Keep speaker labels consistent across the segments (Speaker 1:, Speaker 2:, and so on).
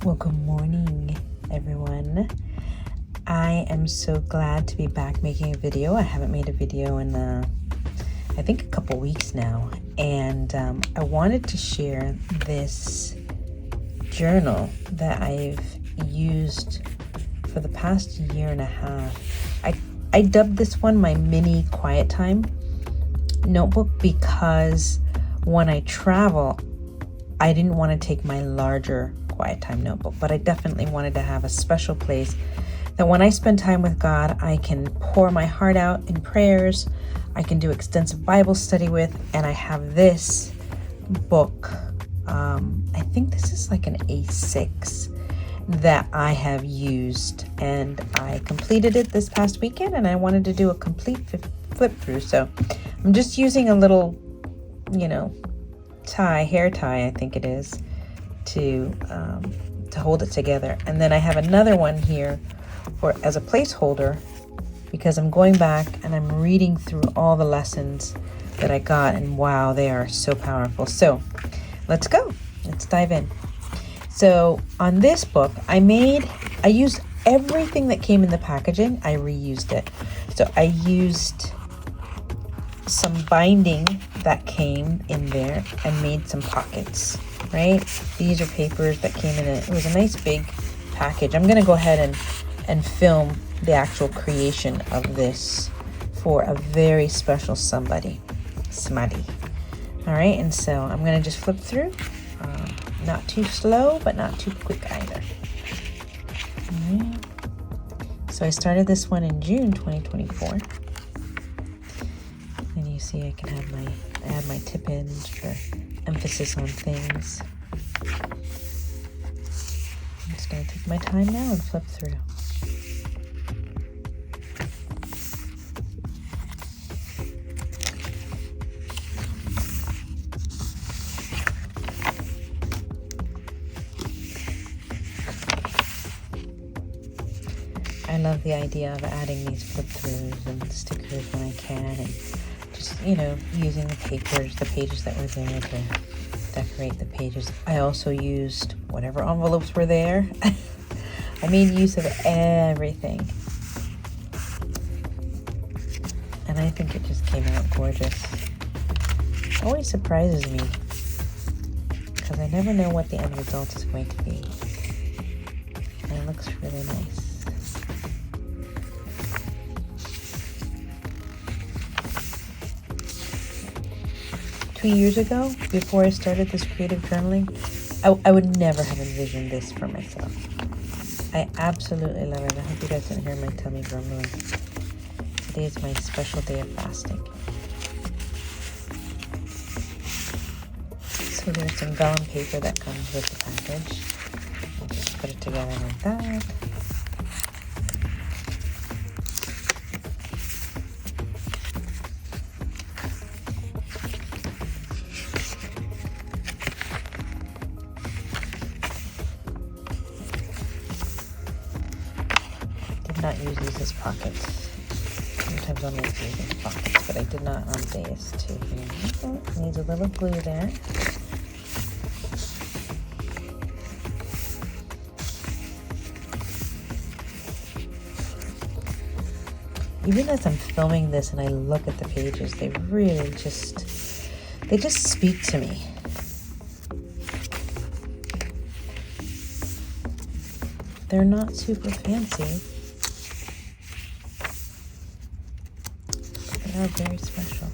Speaker 1: Well, good morning, everyone. I am so glad to be back making a video. I haven't made a video in, I think a couple weeks now. And I wanted to share this journal that I've used for the past year and a half. I dubbed this one my mini quiet time notebook because when I travel, I didn't want to take my larger quiet time notebook, but I definitely wanted to have a special place that when I spend time with God, I can pour my heart out in prayers, I can do extensive Bible study with, and I have this book. I think this is like an A6 that I have used, and I completed it this past weekend, and I wanted to do a complete flip through. So I'm just using a little, hair tie, I think it is, to hold it together. And then I have another one here as a placeholder because I'm going back and I'm reading through all the lessons that I got, and wow, they are so powerful. So let's go. Let's dive in. So on this book, I used everything that came in the packaging. I reused it. So I used some binding that came in there and made some pockets, right? These are papers that came in it. It was a nice big package. I'm going to go ahead and film the actual creation of this for a very special somebody. All right, and so I'm going to just flip through. Not too slow, but not too quick either. All right. So I started this one in June 2024. And you see I can add my tip ins for emphasis on things. I'm just going to take my time now and flip through. I love the idea of adding these flip throughs and stickers when I can, and just, using the pages that were there to decorate the pages. I also used whatever envelopes were there. I made use of everything. And I think it just came out gorgeous. It always surprises me because I never know what the end result is going to be. And it looks really nice. 2 years ago, before I started this creative journaling, I would never have envisioned this for myself. I absolutely love it. I hope you guys didn't hear my tummy grumbling. Today is my special day of fasting. So there's some vellum paper that comes with the package. I'll just put it together like that. Not use these as pockets. Sometimes I'll make these as pockets, but I did not on this too. Needs a little glue there. Even as I'm filming this and I look at the pages, they really just speak to me. They're not super fancy. They are very special.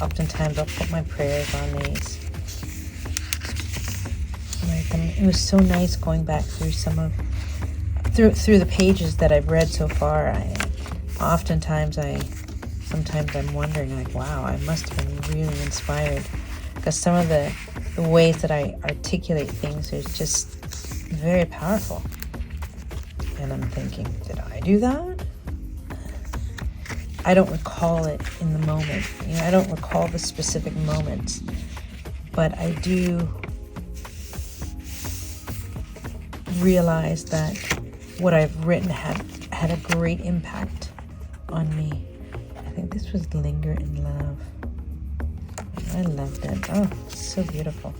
Speaker 1: Oftentimes I'll put my prayers on these. It was so nice going back through through the pages that I've read so far. Sometimes I'm wondering, like, wow, I must have been really inspired, because some of the ways that I articulate things is just very powerful. And I'm thinking, did I do that? I don't recall it in the moment. I don't recall the specific moments, but I do realized that what I've written had a great impact on me. I think this was Linger in Love. I loved it. Oh, so beautiful.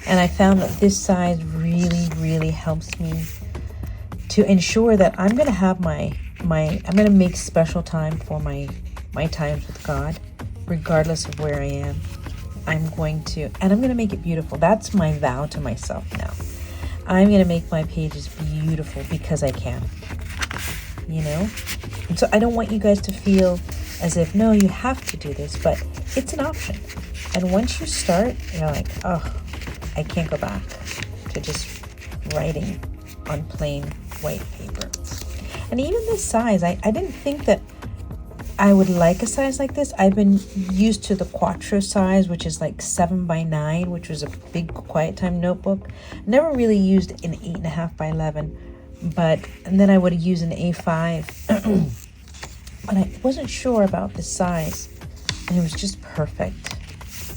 Speaker 1: And I found that this size really helps me to ensure that I'm going to have I'm going to make special time for my times with God, regardless of where I am. I'm going to make it beautiful. That's my vow to myself now. I'm going to make my pages beautiful because I can, you know? And so I don't want you guys to feel as if, no, you have to do this, but it's an option. And once you start, you're like, oh, I can't go back to just writing on plain white paper. And even this size, I didn't think that I would like a size like this. I've been used to the Quattro size, which is like 7x9, which was a big quiet time notebook. Never really used an 8.5 by 11, and then I would use an A5. But I wasn't sure about the size, and it was just perfect.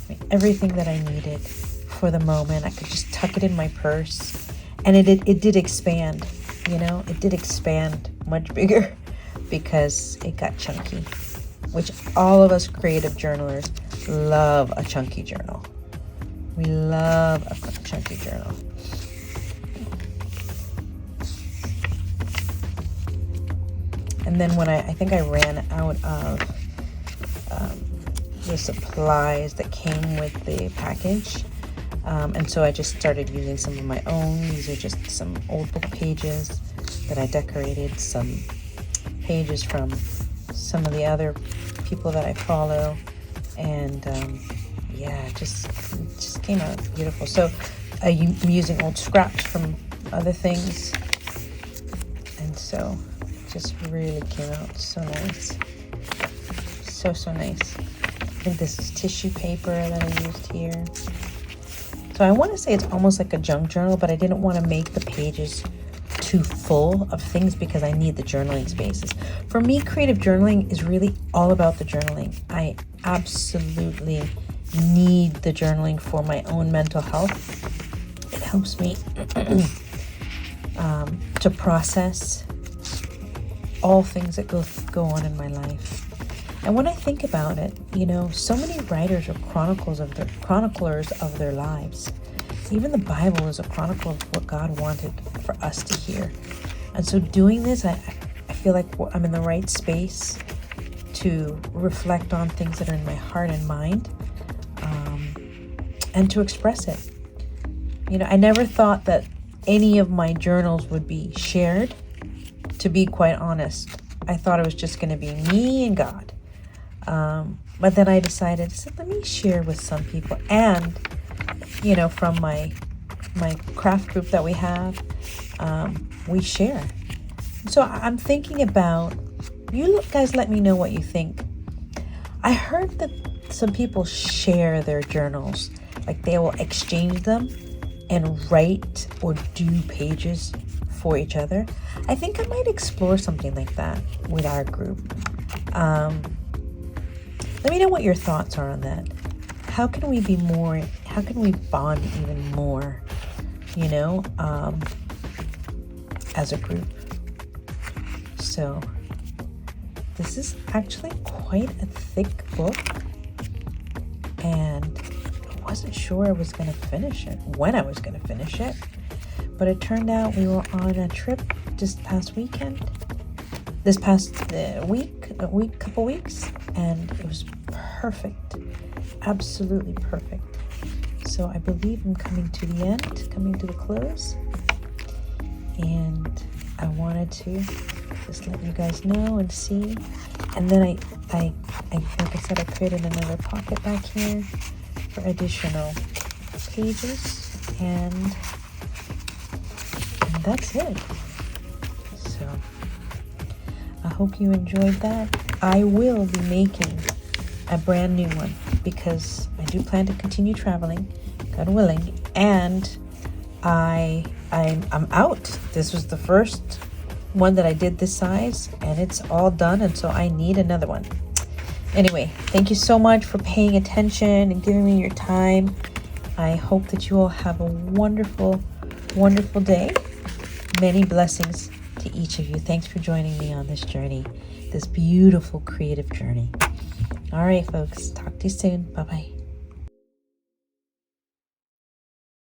Speaker 1: I mean, everything that I needed for the moment. I could just tuck it in my purse, and it did expand. You know, it did expand much bigger because it got chunky, which all of us creative journalers love a chunky journal. We love a chunky journal. And then when I think I ran out of the supplies that came with the package, and so I just started using some of my own. These are just some old book pages that I decorated, some pages from some of the other people that I follow, and yeah, it just came out beautiful. So I'm using old scraps from other things, and so it just really came out so nice. So nice. I think this is tissue paper that I used here. So I want to say it's almost like a junk journal, but I didn't want to make the pages too full of things because I need the journaling spaces. For me, creative journaling is really all about the journaling. I absolutely need the journaling for my own mental health. It helps me to process all things that go on in my life. And when I think about it, you know, so many writers are chroniclers of their lives. Even the Bible is a chronicle of what God wanted for us to hear. And so doing this, I feel like I'm in the right space to reflect on things that are in my heart and mind, and to express it. You know, I never thought that any of my journals would be shared, to be quite honest. I thought it was just going to be me and God. But then I decided, let me share with some people. And, you know, from my craft group that we have, we share. So I'm thinking about, you guys let me know what you think. I heard that some people share their journals, like they will exchange them and write or do pages for each other. I think I might explore something like that with our group. Let me know what your thoughts are on that. How can we bond even more, you know, as a group? So this is actually quite a thick book, and I wasn't sure I was going to finish it, when I was going to finish it, but it turned out we were on a trip this past couple weeks, and it was perfect, absolutely perfect. So I believe I'm coming to the close, and I wanted to just let you guys know and see. And then I like I said, I created another pocket back here for additional pages, and that's it. So I hope you enjoyed that. I will be making a brand new one because I do plan to continue traveling, God willing, and I'm out. This was the first one that I did this size, and it's all done, and so I need another one. Anyway, thank you so much for paying attention and giving me your time, I hope that you all have a wonderful, wonderful day. Many blessings to each of you. Thanks for joining me on this journey, this beautiful creative journey. All right, folks. Talk to you soon. Bye-bye.